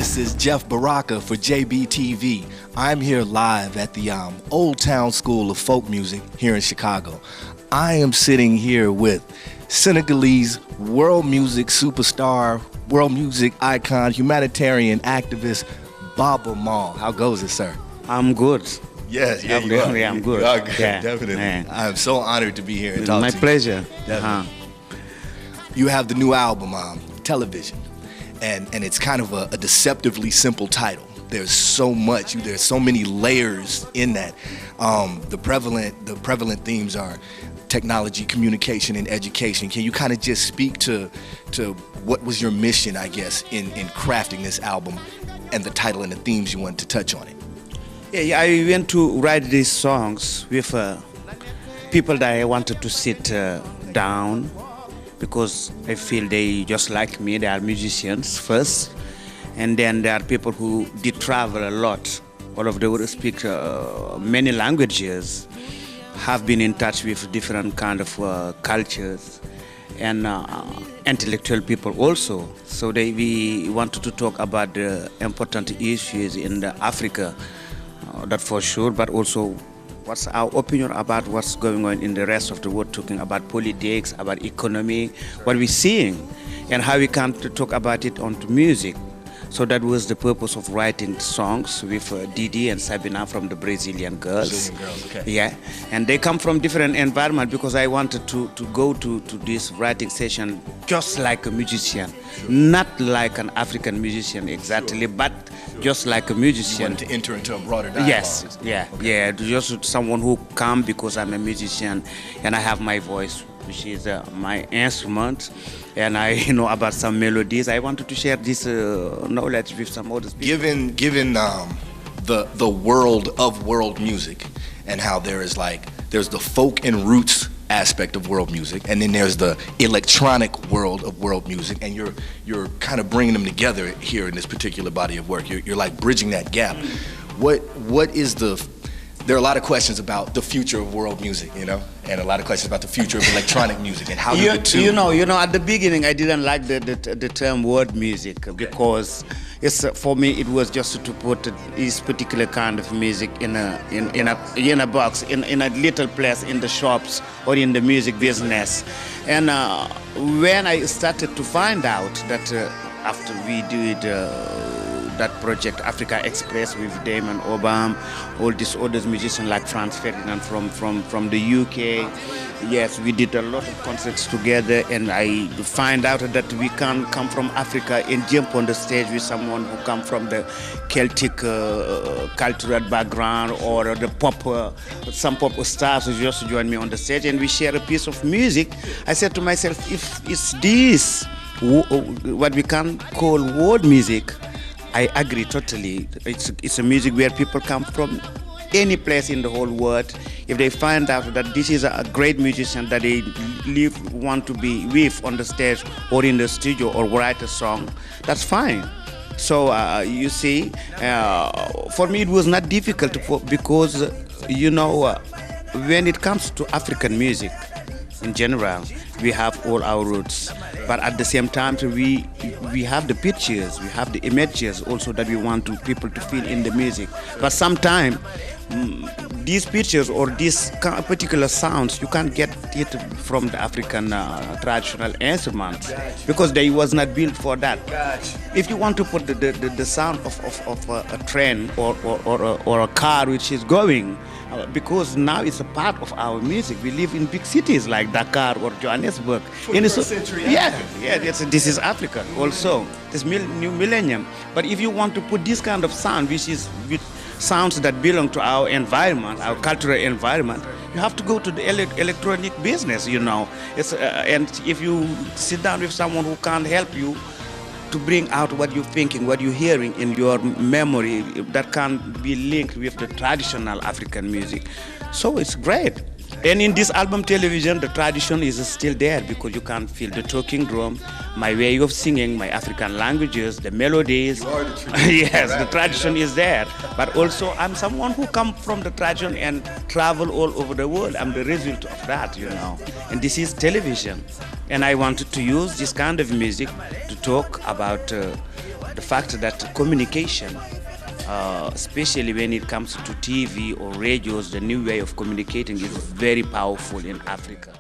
This is Jeff Baraka for JBTV. I'm here live at the Old Town School of Folk Music here in Chicago. I am sitting here with Senegalese world music superstar, world music icon, humanitarian activist, Baaba Maal. How goes it, sir? I'm good. Yes, yeah, you are. Yeah, I'm good. You are good, yeah. definitely. Yeah. I'm so honored to be here and It's talk my to you. pleasure. You have the new album, Television, and it's kind of a deceptively simple title. There's so much, there's so many layers in that. The prevalent themes are technology, communication, and education. Can you kind of just speak to what was your mission, I guess, in crafting this album and the title and the themes you wanted to touch on it? Yeah, I went to write these songs with people that I wanted to sit down, because I feel they just like me. They are musicians first, and then there are people who did travel a lot all over the world, speak many languages, have been in touch with different kind of cultures, and intellectual people also. So we wanted to talk about the important issues in Africa, that for sure, but also what's our opinion about what's going on in the rest of the world, talking about politics, about economy, what we're seeing, and how we can talk about it on music. So that was the purpose of writing songs with Didi and Sabina from the Brazilian girls. Brazilian girls, okay. Yeah, and they come from different environment, because I wanted to go to this writing session just like a musician, not like an African musician exactly, but just like a musician. You wanted to enter into a broader dialogue. Yes, yeah, okay. Yeah, just someone who come because I'm a musician and I have my voice, which is my instrument, and I know about some melodies. I wanted to share this knowledge with some others. Given the world of world music, and how there's the folk and roots aspect of world music, and then there's the electronic world of world music, and you're kind of bringing them together here in this particular body of work. You're like bridging that gap. What is there are a lot of questions about the future of world music, and a lot of questions about the future of electronic music, and how do the two... You know, at the beginning I didn't like the term world music, because for me it was just to put this particular kind of music in a box, in a little place in the shops or in the music business. And when I started to find out that after we did that project Africa Express with Damon Obam, all these other musicians like Franz Ferdinand from the UK. Yes, we did a lot of concerts together, and I find out that we can come from Africa and jump on the stage with someone who come from the Celtic cultural background, or the some pop stars who just join me on the stage, and we share a piece of music. I said to myself, if it's this, what we can call world music, I agree totally. It's a music where people come from any place in the whole world. If they find out that this is a great musician that they want to be with on the stage or in the studio or write a song, that's fine. So you see, for me it was not difficult because when it comes to African music in general, we have all our roots, but at the same time we have the pictures, we have the images also that we want people to feel in the music. But sometimes these pictures or these particular sounds, you can't get it from the African traditional instruments, because they was not built for that. If you want to put the sound of a train or a car which is going, because now it's a part of our music. We live in big cities like Dakar or Johannesburg. 21st century Africa. This is Africa also, this new millennium. But if you want to put this kind of sound, which sounds that belong to our environment, our cultural environment, you have to go to the electronic business, and if you sit down with someone who can't help you to bring out what you're thinking, what you're hearing in your memory, that can be linked with the traditional African music. So it's great. And in this album Television, the tradition is still there, because you can feel the talking drum, my way of singing, my African languages, the melodies. Yes, the tradition is there. But also, I'm someone who come from the tradition and travel all over the world. I'm the result of that, And this is television. And I wanted to use this kind of music to talk about the fact that communication, especially when it comes to TV or radios, the new way of communicating is very powerful in Africa.